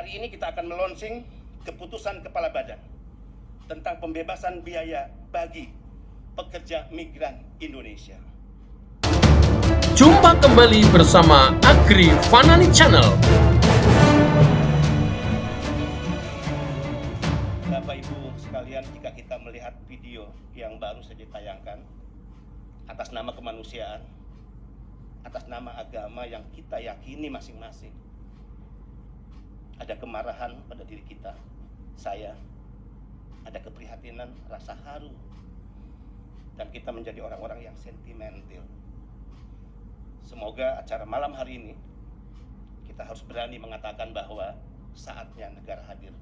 Hari ini kita akan melonsing keputusan Kepala Badan tentang pembebasan biaya bagi pekerja migran Indonesia. Jumpa kembali bersama Agri Fanani Channel. Bapak Ibu sekalian, jika kita melihat video yang baru saja ditayangkan atas nama kemanusiaan, atas nama agama yang kita yakini masing-masing, ada kemarahan pada diri kita, saya, ada keprihatinan, rasa haru, dan kita menjadi orang-orang yang sentimental. Semoga acara malam hari ini kita harus berani mengatakan bahwa saatnya negara hadir.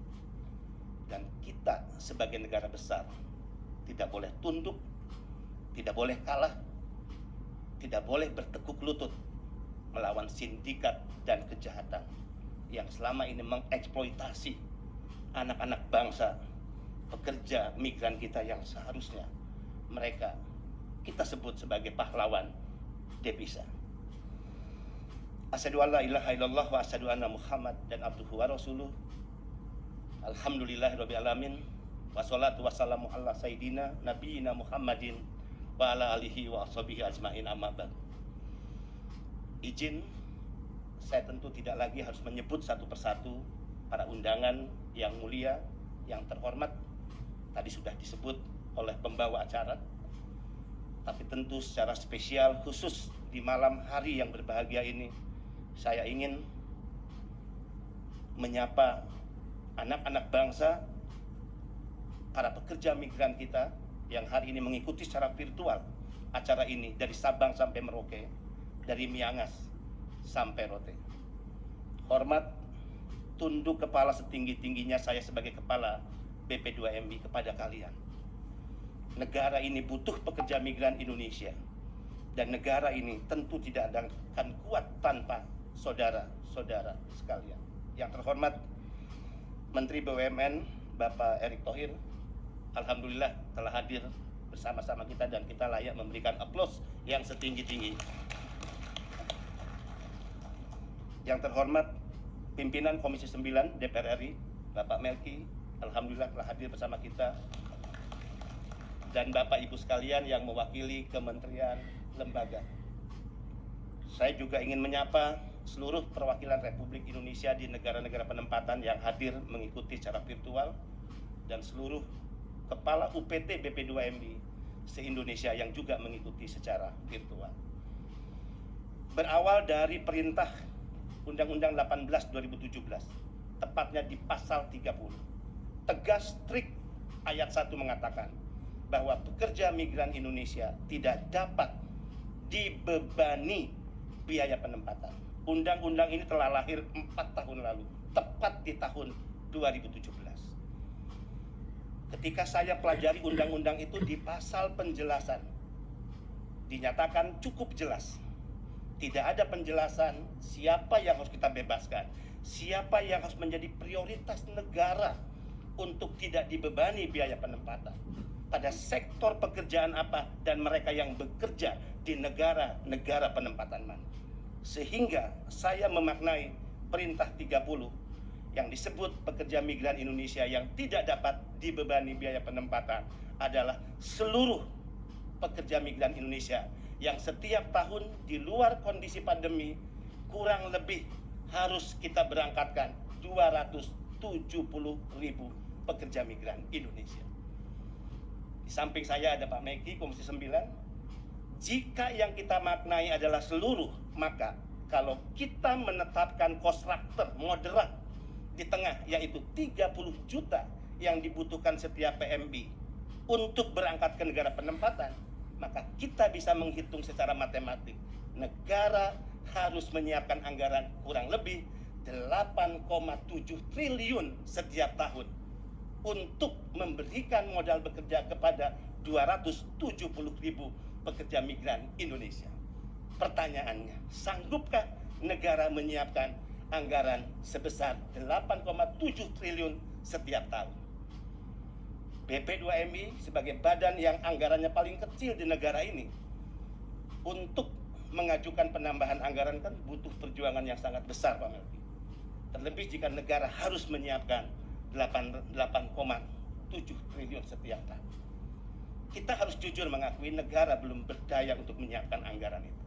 Dan kita sebagai negara besar tidak boleh tunduk, tidak boleh kalah, tidak boleh bertekuk lutut melawan sindikat dan kejahatan yang selama ini mengeksploitasi anak-anak bangsa, pekerja migran kita yang seharusnya mereka kita sebut sebagai pahlawan devisa. Asyhadu an la ilaha illallah wa asyhadu anna Muhammad dan abduhu wa rasuluh. Alhamdulillahirabbil alamin. Wassalatu wassalamu ala sayyidina nabiyina Muhammadin wa ala alihi wa ashabihi ajmain, amma ba'd. Izin, saya tentu tidak lagi harus menyebut satu persatu para undangan yang mulia, yang terhormat. Tadi sudah disebut oleh pembawa acara. Tapi tentu secara spesial khusus di malam hari yang berbahagia ini, saya ingin menyapa anak-anak bangsa, para pekerja migran kita yang hari ini mengikuti secara virtual acara ini dari Sabang sampai Merauke, dari Miangas sampai Rote. Hormat, tunduk kepala setinggi-tingginya saya sebagai kepala BP2MI kepada kalian. Negara ini butuh pekerja migran Indonesia, dan negara ini tentu tidak akan kuat tanpa saudara-saudara sekalian. Yang terhormat Menteri BUMN Bapak Erick Thohir, alhamdulillah telah hadir bersama-sama kita dan kita layak memberikan aplaus yang setinggi-tinggi. Yang terhormat pimpinan Komisi 9 DPR RI Bapak Melki, alhamdulillah telah hadir bersama kita. Dan Bapak Ibu sekalian yang mewakili kementerian, lembaga. Saya juga ingin menyapa seluruh perwakilan Republik Indonesia di negara-negara penempatan yang hadir mengikuti secara virtual, dan seluruh kepala UPT BP2MI se-Indonesia yang juga mengikuti secara virtual. Berawal dari perintah Undang-Undang 18 2017, tepatnya di pasal 30, tegas strict ayat 1 mengatakan bahwa pekerja migran Indonesia tidak dapat dibebani biaya penempatan. Undang-undang ini telah lahir 4 tahun lalu, tepat di tahun 2017. Ketika saya pelajari undang-undang itu, di pasal penjelasan dinyatakan cukup jelas. Tidak ada penjelasan siapa yang harus kita bebaskan, siapa yang harus menjadi prioritas negara untuk tidak dibebani biaya penempatan, pada sektor pekerjaan apa, dan mereka yang bekerja di negara-negara penempatan mana. Sehingga saya memaknai perintah 30 yang disebut pekerja migran Indonesia yang tidak dapat dibebani biaya penempatan adalah seluruh pekerja migran Indonesia yang setiap tahun di luar kondisi pandemi kurang lebih harus kita berangkatkan 270.000 pekerja migran Indonesia. Di samping saya ada Pak Meki, Komisi 9. Jika yang kita maknai adalah seluruh, maka kalau kita menetapkan cost structure moderat di tengah, yaitu 30 juta yang dibutuhkan setiap PMI untuk berangkat ke negara penempatan, maka kita bisa menghitung secara matematik negara harus menyiapkan anggaran kurang lebih 8,7 triliun setiap tahun untuk memberikan modal bekerja kepada 270.000 pekerja migran Indonesia. Pertanyaannya, sanggupkah negara menyiapkan anggaran sebesar 8,7 triliun setiap tahun? BP2MI sebagai badan yang anggarannya paling kecil di negara ini, untuk mengajukan penambahan anggaran kan butuh perjuangan yang sangat besar, Pak Melki. Terlebih jika negara harus menyiapkan 8,7 triliun setiap tahun. Kita harus jujur mengakui negara belum berdaya untuk menyiapkan anggaran itu.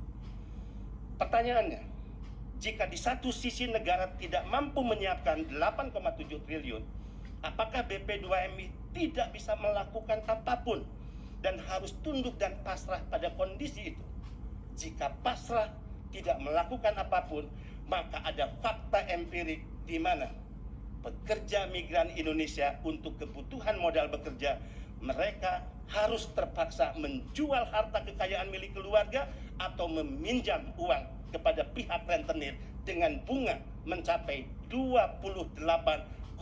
Pertanyaannya, jika di satu sisi negara tidak mampu menyiapkan 8,7 triliun, apakah BP2MI tidak bisa melakukan apapun dan harus tunduk dan pasrah pada kondisi itu? Jika pasrah, tidak melakukan apapun, maka ada fakta empirik di mana pekerja migran Indonesia untuk kebutuhan modal bekerja, mereka harus terpaksa menjual harta kekayaan milik keluarga atau meminjam uang kepada pihak rentenir dengan bunga mencapai 28,8%.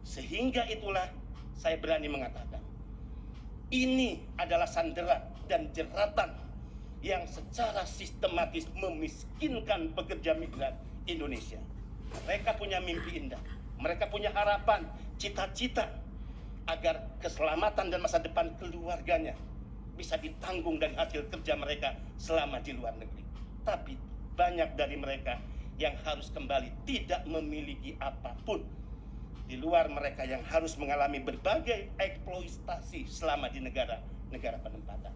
Sehingga itulah saya berani mengatakan, ini adalah sanderan dan jeratan yang secara sistematis memiskinkan pekerja migran Indonesia. Mereka punya mimpi indah, mereka punya harapan, cita-cita agar keselamatan dan masa depan keluarganya bisa ditanggung dari hasil kerja mereka selama di luar negeri. Tapi banyak dari mereka yang harus kembali tidak memiliki apapun, di luar mereka yang harus mengalami berbagai eksploitasi selama di negara penempatan.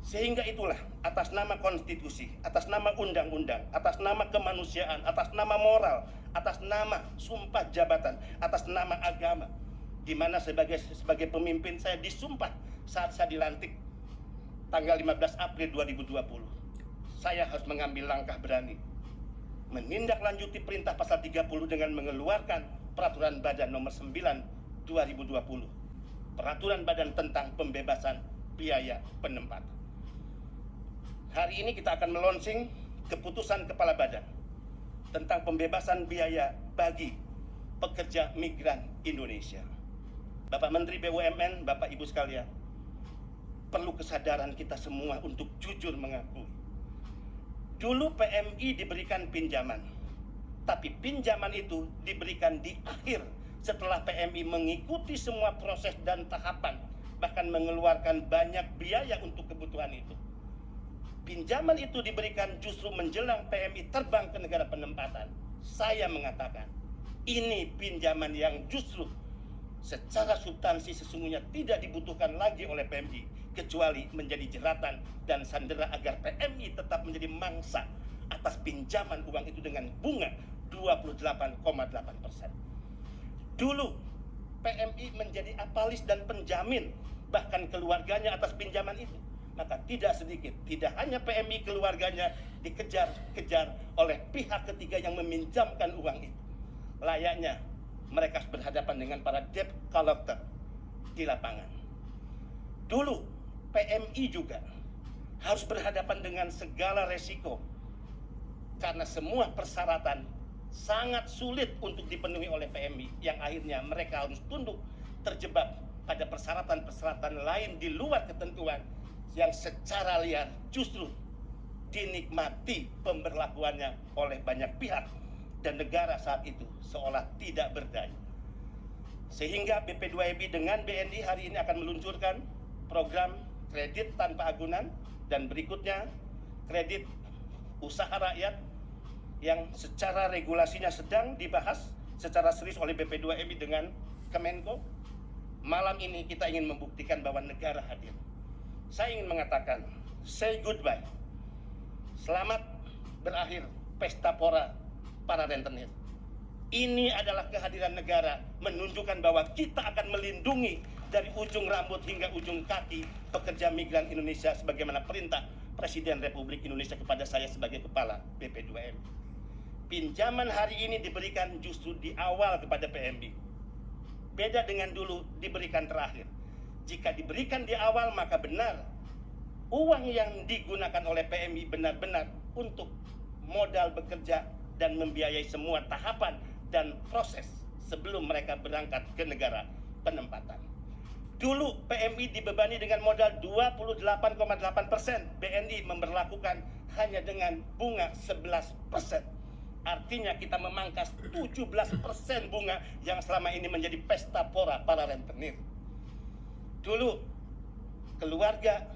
Sehingga itulah, atas nama konstitusi, atas nama undang-undang, atas nama kemanusiaan, atas nama moral, atas nama sumpah jabatan, atas nama agama, di mana sebagai pemimpin saya disumpah saat saya dilantik tanggal 15 April 2020. Saya harus mengambil langkah berani, menindaklanjuti perintah pasal 30 dengan mengeluarkan Peraturan Badan Nomor 9 2020, Peraturan Badan tentang pembebasan biaya penempatan. Hari ini kita akan melonsing keputusan Kepala Badan tentang pembebasan biaya bagi pekerja migran Indonesia. Bapak Menteri BUMN, Bapak Ibu sekalian, perlu kesadaran kita semua untuk jujur mengakui. Dulu PMI diberikan pinjaman, tapi pinjaman itu diberikan di akhir setelah PMI mengikuti semua proses dan tahapan, bahkan mengeluarkan banyak biaya untuk kebutuhan itu. Pinjaman itu diberikan justru menjelang PMI terbang ke negara penempatan. Saya mengatakan, ini pinjaman yang justru secara substansi sesungguhnya tidak dibutuhkan lagi oleh PMI, kecuali menjadi jeratan dan sandera agar PMI tetap menjadi mangsa atas pinjaman uang itu dengan bunga 28,8%. Dulu PMI menjadi apalis dan penjamin bahkan keluarganya atas pinjaman itu. Maka tidak sedikit, tidak hanya PMI keluarganya dikejar-kejar oleh pihak ketiga yang meminjamkan uang itu. Layaknya mereka berhadapan dengan para debt collector di lapangan. Dulu PMI juga harus berhadapan dengan segala resiko karena semua persyaratan sangat sulit untuk dipenuhi oleh PMI, yang akhirnya mereka harus tunduk terjebak pada persyaratan-persyaratan lain di luar ketentuan yang secara liar justru dinikmati pemberlakuannya oleh banyak pihak dan negara saat itu seolah tidak berdaya. Sehingga BP2MI dengan BNI hari ini akan meluncurkan program kredit tanpa agunan dan berikutnya kredit usaha rakyat yang secara regulasinya sedang dibahas secara serius oleh BP2MI dengan Kemenko. Malam ini kita ingin membuktikan bahwa negara hadir. Saya ingin mengatakan, say goodbye. Selamat berakhir pesta pora para rentenir. Ini adalah kehadiran negara menunjukkan bahwa kita akan melindungi dari ujung rambut hingga ujung kaki pekerja migran Indonesia sebagaimana perintah Presiden Republik Indonesia kepada saya sebagai Kepala BP2MI. Pinjaman hari ini diberikan justru di awal kepada PMI. Beda dengan dulu diberikan terakhir. Jika diberikan di awal maka benar uang yang digunakan oleh PMI benar-benar untuk modal bekerja dan membiayai semua tahapan dan proses sebelum mereka berangkat ke negara penempatan. Dulu PMI dibebani dengan modal 28,8%, BNI memberlakukan hanya dengan bunga 11%. Artinya kita memangkas 17% bunga yang selama ini menjadi pesta pora para rentenir. Dulu keluarga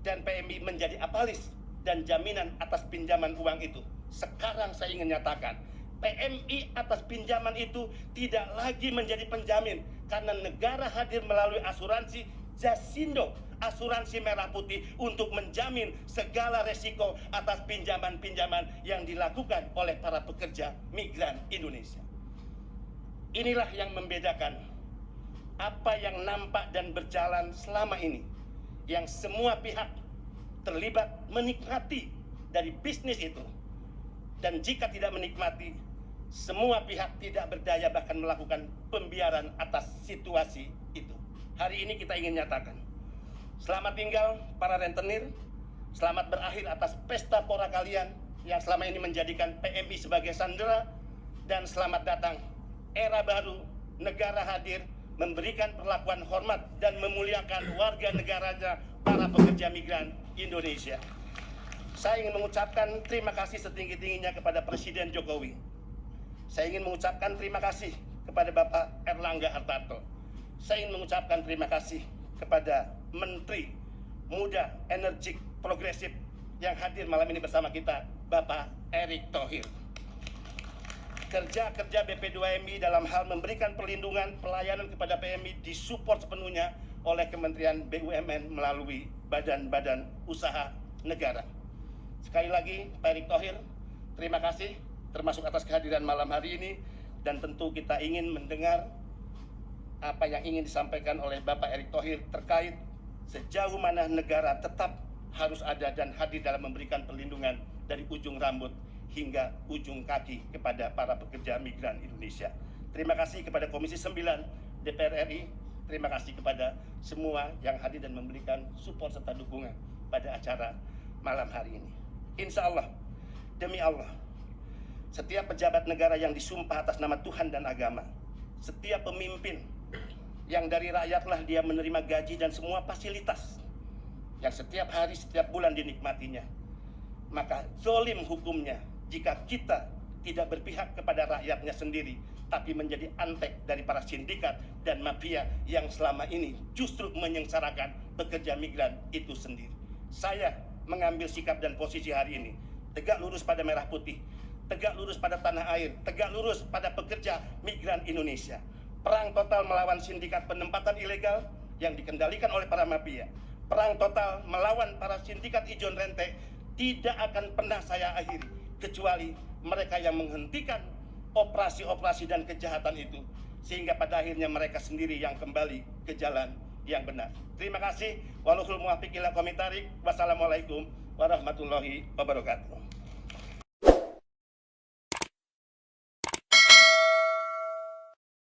dan PMI menjadi apalis dan jaminan atas pinjaman uang itu. Sekarang saya ingin nyatakan, PMI atas pinjaman itu tidak lagi menjadi penjamin karena negara hadir melalui asuransi Jasindo, asuransi merah putih untuk menjamin segala resiko atas pinjaman-pinjaman yang dilakukan oleh para pekerja migran Indonesia. Inilah yang membedakan apa yang nampak dan berjalan selama ini, yang semua pihak terlibat menikmati dari bisnis itu. Dan jika tidak menikmati, semua pihak tidak berdaya bahkan melakukan pembiaran atas situasi itu. Hari ini kita ingin nyatakan, selamat tinggal para rentenir, selamat berakhir atas pesta pora kalian yang selama ini menjadikan PMI sebagai sandera, dan selamat datang era baru, negara hadir memberikan perlakuan hormat dan memuliakan warga negaranya para pekerja migran Indonesia. Saya ingin mengucapkan terima kasih setinggi-tingginya kepada Presiden Jokowi. Saya ingin mengucapkan terima kasih kepada Bapak Erlangga Hartarto. Saya ingin mengucapkan terima kasih kepada Menteri Muda, Energik, Progresif yang hadir malam ini bersama kita, Bapak Erick Thohir. Kerja-kerja BP2MI dalam hal memberikan perlindungan, pelayanan kepada PMI disupport sepenuhnya oleh Kementerian BUMN melalui badan-badan usaha negara. Sekali lagi, Pak Erick Thohir, terima kasih termasuk atas kehadiran malam hari ini, dan tentu kita ingin mendengar apa yang ingin disampaikan oleh Bapak Erick Thohir terkait sejauh mana negara tetap harus ada dan hadir dalam memberikan perlindungan dari ujung rambut hingga ujung kaki kepada para pekerja migran Indonesia. Terima kasih kepada Komisi 9 DPR RI, terima kasih kepada semua yang hadir dan memberikan support serta dukungan pada acara malam hari ini. Insya Allah, demi Allah, setiap pejabat negara yang disumpah atas nama Tuhan dan agama, setiap pemimpin yang dari rakyatlah dia menerima gaji dan semua fasilitas yang setiap hari, setiap bulan dinikmatinya, maka zolim hukumnya jika kita tidak berpihak kepada rakyatnya sendiri, tapi menjadi antek dari para sindikat dan mafia yang selama ini justru menyengsarakan pekerja migran itu sendiri. Saya mengambil sikap dan posisi hari ini tegak lurus pada merah putih, tegak lurus pada tanah air, tegak lurus pada pekerja migran Indonesia. Perang total melawan sindikat penempatan ilegal yang dikendalikan oleh para mafia, perang total melawan para sindikat ijon rente tidak akan pernah saya akhiri kecuali mereka yang menghentikan operasi-operasi dan kejahatan itu, sehingga pada akhirnya mereka sendiri yang kembali ke jalan yang benar. Terima kasih. Wallahul muwaffiq ila aqwamit thoriq. Wassalamualaikum warahmatullahi wabarakatuh.